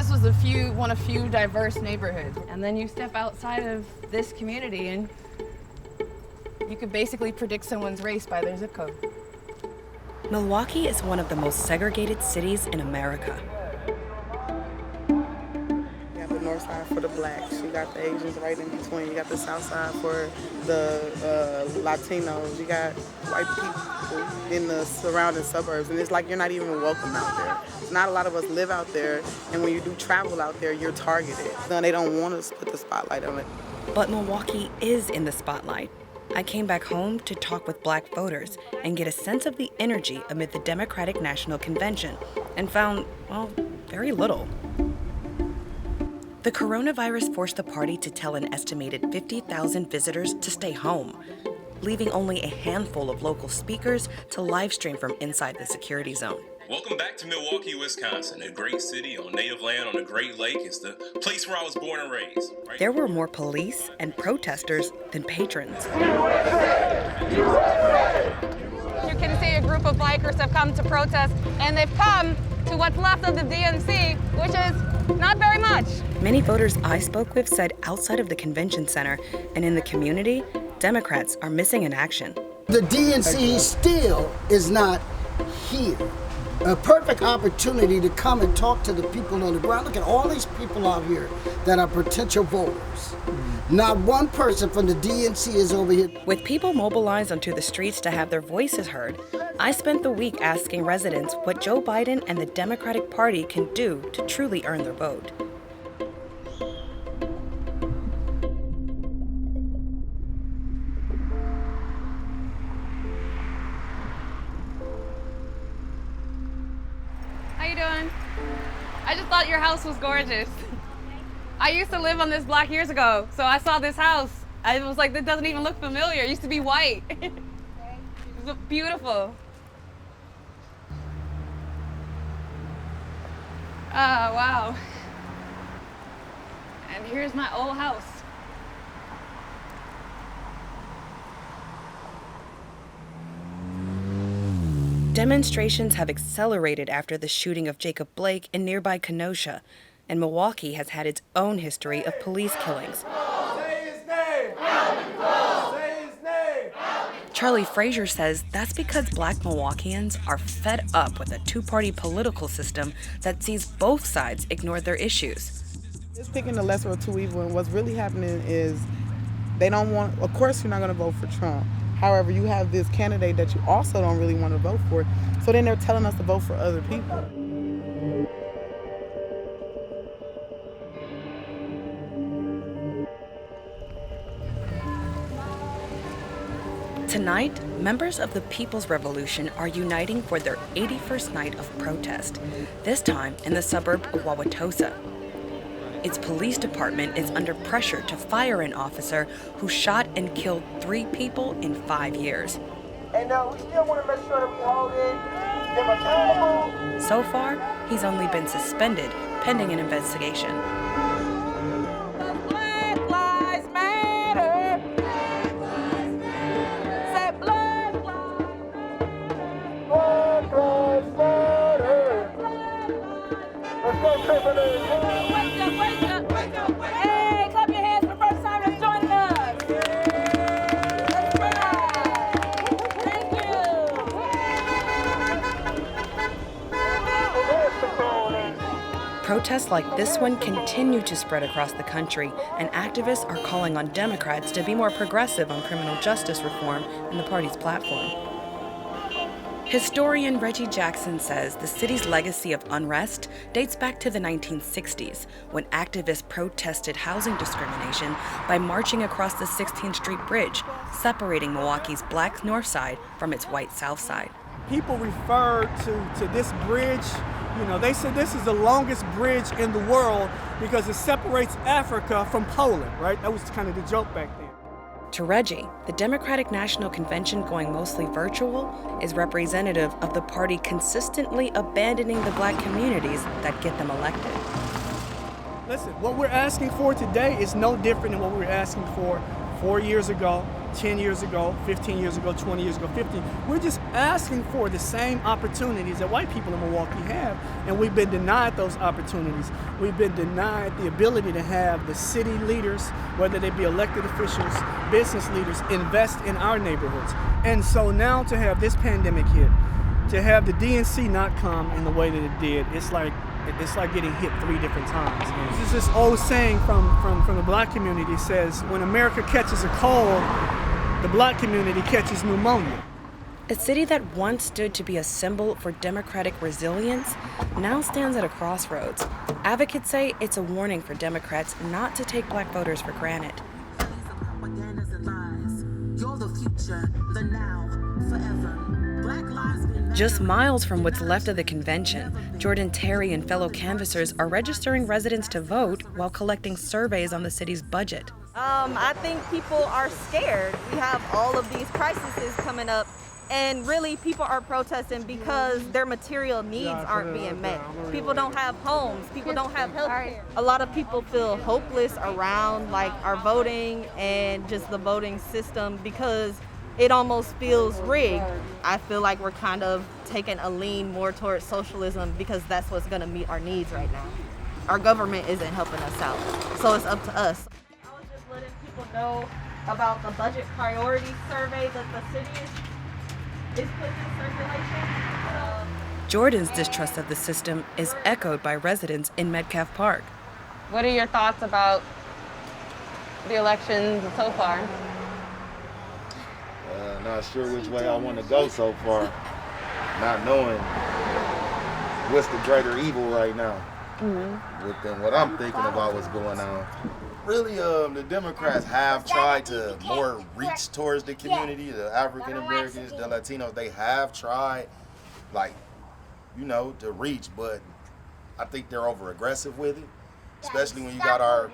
this was one of few diverse neighborhoods. And then you step outside of this community and you could basically predict someone's race by their zip code. Milwaukee is one of the most segregated cities in America. You got the north side for the blacks, you got the Asians right in between, you got the south side for the Latinos, you got white people in the surrounding suburbs, and it's like you're not even welcome out there. Not a lot of us live out there, and when you do travel out there, you're targeted. They don't want us to put the spotlight on it. But Milwaukee is in the spotlight. I came back home to talk with black voters and get a sense of the energy amid the Democratic National Convention, and found, well, very little. The coronavirus forced the party to tell an estimated 50,000 visitors to stay home, leaving only a handful of local speakers to live stream from inside the security zone. Welcome back to Milwaukee, Wisconsin, a great city on native land on the Great Lake. It's the place where I was born and raised. Right? There were more police and protesters than patrons. You can see a group of bikers have come to protest, and they've come to what's left of the DNC, which is not very much. Many voters I spoke with said outside of the convention center and in the community, Democrats are missing in action. The DNC still is not here. A perfect opportunity to come and talk to the people on the ground. Look at all these people out here that are potential voters. Not one person from the DNC is over here. With people mobilized onto the streets to have their voices heard, I spent the week asking residents what Joe Biden and the Democratic Party can do to truly earn their vote. How you doing? I just thought your house was gorgeous. I used to live on this block years ago, so I saw this house. I was like, this doesn't even look familiar. It used to be white. It was beautiful. Oh, wow. And here's my old house. Demonstrations have accelerated after the shooting of Jacob Blake in nearby Kenosha, and Milwaukee has had its own history of police killings. Say his name! Say his name! Charlie Frazier says that's because black Milwaukeeans are fed up with a two-party political system that sees both sides ignore their issues. It's picking the lesser of two evils, and what's really happening is they don't want, of course you're not going to vote for Trump. However, you have this candidate that you also don't really want to vote for, so then they're telling us to vote for other people. Tonight, members of the People's Revolution are uniting for their 81st night of protest, this time in the suburb of Wauwatosa. Its police department is under pressure to fire an officer who shot and killed 3 people in 5 years. And we still want to make sure that we hold them accountable. So far, he's only been suspended pending an investigation. Black lives matter. Say black Black lives matter. Let's go, Tiffany. Wake up. Hey, clap your hands for the first time that's joining us. Let's ride. Thank you. Protests like this one continue to spread across the country, and activists are calling on Democrats to be more progressive on criminal justice reform in the party's platform. Historian Reggie Jackson says the city's legacy of unrest dates back to the 1960s, when activists protested housing discrimination by marching across the 16th Street Bridge, separating Milwaukee's black north side from its white south side. People refer to this bridge, they said this is the longest bridge in the world because it separates Africa from Poland, right? That was kind of the joke back then. To Reggie, the Democratic National Convention going mostly virtual is representative of the party consistently abandoning the black communities that get them elected. Listen, what we're asking for today is no different than what we were asking for 4 years ago, 10 years ago, 15 years ago, 20 years ago, 50. We're just asking for the same opportunities that white people in Milwaukee have, and we've been denied those opportunities. We've been denied the ability to have the city leaders, whether they be elected officials, business leaders, invest in our neighborhoods. And so now to have this pandemic hit, to have the DNC not come in the way that it did, it's like getting hit 3 different times. There's this old saying from the black community. It says, when America catches a cold, the black community catches pneumonia. A city that once stood to be a symbol for democratic resilience now stands at a crossroads. Advocates say it's a warning for Democrats not to take black voters for granted. You're the future, the now, forever. Black lives matter. Just miles from what's left of the convention, Jordan Terry and fellow canvassers are registering residents to vote while collecting surveys on the city's budget. I think people are scared. We have all of these crises coming up, and really people are protesting because their material needs aren't being met. People don't have homes, people don't have health care. A lot of people feel hopeless around like our voting and just the voting system because it almost feels rigged. I feel like we're kind of taking a lean more towards socialism because that's what's gonna meet our needs right now. Our government isn't helping us out, so it's up to us. I was just letting people know about the budget priority survey that the city is putting in circulation. Jordan's distrust of the system is echoed by residents in Metcalf Park. What are your thoughts about the elections so far? Not sure which way I want to go so far. Not knowing what's the greater evil right now. Within what I'm thinking about what's going on. Really, the Democrats have tried to more reach towards the community, the African Americans, the Latinos. They have tried, to reach, but I think they're over aggressive with it. Especially when you got our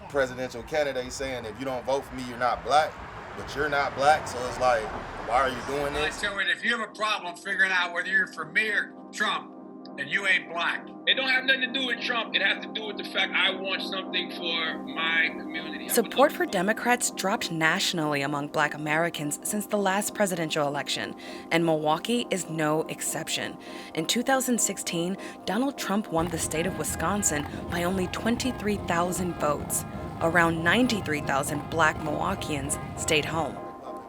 presidential candidate saying, if you don't vote for me, you're not black. But you're not black, so it's like, why are you doing this? So if you have a problem figuring out whether you're for me or Trump, and you ain't black, it don't have nothing to do with Trump. It has to do with the fact I want something for my community. Support for Democrats dropped nationally among black Americans since the last presidential election, and Milwaukee is no exception. In 2016, Donald Trump won the state of Wisconsin by only 23,000 votes. Around 93,000 black Milwaukeeans stayed home.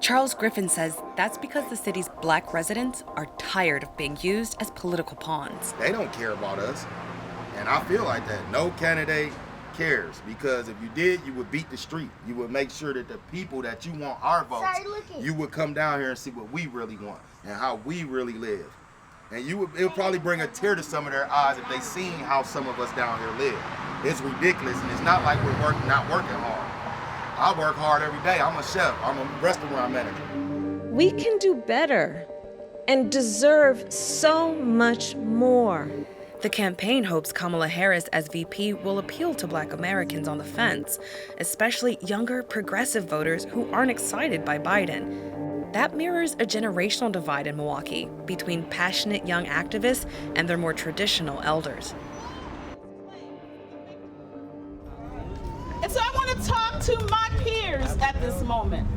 Charles Griffin says that's because the city's black residents are tired of being used as political pawns. They don't care about us, and I feel like that. No candidate cares, because if you did, you would beat the street. You would make sure that the people that you want our votes, you would come down here and see what we really want and how we really live. And it would probably bring a tear to some of their eyes if they seen how some of us down here live. It's ridiculous, and it's not like we're not working hard. I work hard every day. I'm a chef. I'm a restaurant manager. We can do better and deserve so much more. The campaign hopes Kamala Harris as VP will appeal to black Americans on the fence, especially younger progressive voters who aren't excited by Biden. That mirrors a generational divide in Milwaukee between passionate young activists and their more traditional elders. And so I want to talk to my peers at this moment.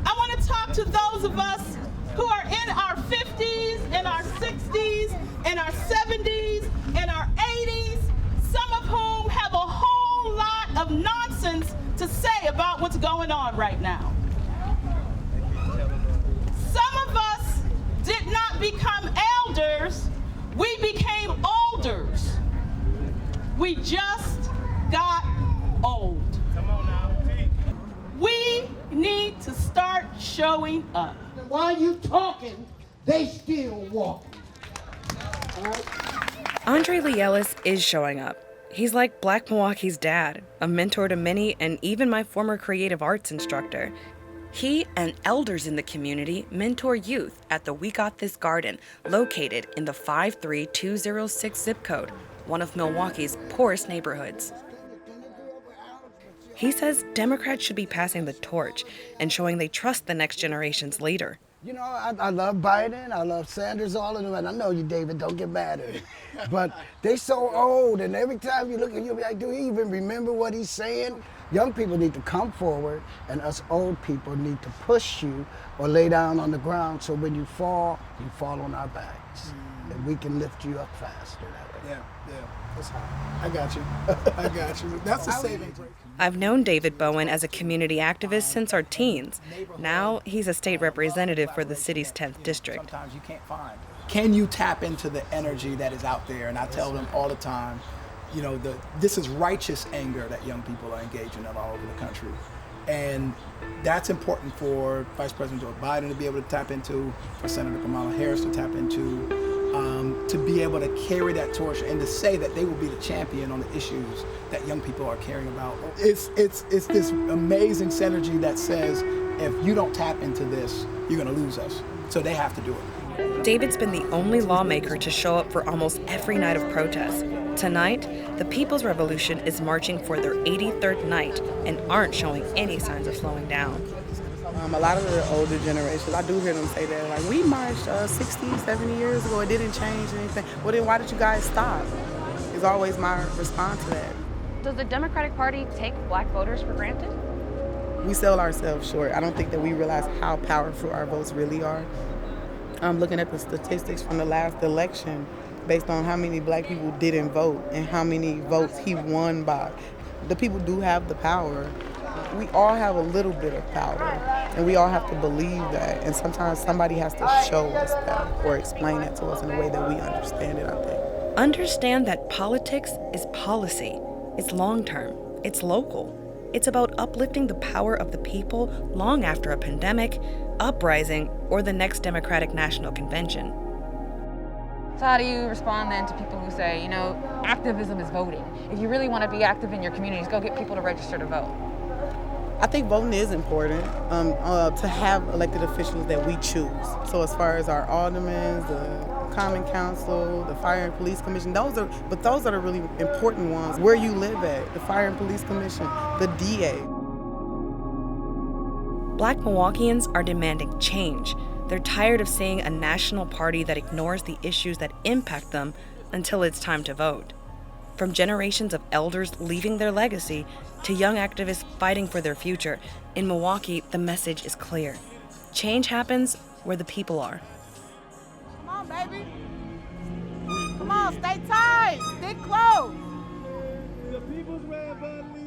I want to talk to those of us who are in our 50s, in our 60s, in our 70s, in our 80s, some of whom have a whole lot of nonsense to say about what's going on right now. Some of us did not become elders, we became olders. We just got old. Come on now. We need to start showing up. While you talking, they still walking. All right? Andre Lee Ellis is showing up. He's like Black Milwaukee's dad, a mentor to many, and even my former creative arts instructor. He and elders in the community mentor youth at the We Got This Garden, located in the 53206 zip code, one of Milwaukee's poorest neighborhoods. He says Democrats should be passing the torch and showing they trust the next generation's leader. You know, I love Biden, I love Sanders, all of them, and I know you, David, don't get mad at me. But they so old, and every time you look at you, you'll be like, do he even remember what he's saying? Young people need to come forward, and us old people need to push you or lay down on the ground so when you fall on our backs. And we can lift you up faster that way. Yeah. I got you. I got you. That's a saving grace. I've known David Bowen as a community activist since our teens. Now he's a state representative for the city's 10th district. Sometimes you can't find. Can you tap into the energy that is out there? And I tell them all the time, you know, this is righteous anger that young people are engaging in all over the country. And that's important for Vice President Joe Biden to be able to tap into, for Senator Kamala Harris to tap into, to be able to carry that torch and to say that they will be the champion on the issues that young people are caring about. It's this amazing synergy that says, if you don't tap into this, you're gonna lose us. So they have to do it. David's been the only lawmaker to show up for almost every night of protest. Tonight, the People's Revolution is marching for their 83rd night and aren't showing any signs of slowing down. A lot of the older generations, I do hear them say that, like, we marched 60, 70 years ago, it didn't change anything. Well, then why did you guys stop? Is always my response to that. Does the Democratic Party take black voters for granted? We sell ourselves short. I don't think that we realize how powerful our votes really are. I'm looking at the statistics from the last election based on how many black people didn't vote and how many votes he won by. The people do have the power. We all have a little bit of power, and we all have to believe that. And sometimes somebody has to show us that or explain that to us in a way that we understand it, I think. Understand that politics is policy. It's long-term. It's local. It's about uplifting the power of the people long after a pandemic, uprising, or the next Democratic National Convention. So how do you respond then to people who say, you know, activism is voting? If you really want to be active in your communities, go get people to register to vote. I think voting is important to have elected officials that we choose. So as far as our aldermen, the common council, the fire and police commission, those are the really important ones. Where you live at, the fire and police commission, the DA. Black Milwaukeeans are demanding change. They're tired of seeing a national party that ignores the issues that impact them until it's time to vote. From generations of elders leaving their legacy to young activists fighting for their future, in Milwaukee, the message is clear. Change happens where the people are. Come on, baby. Come on, stay tight. Stick close. The people's red button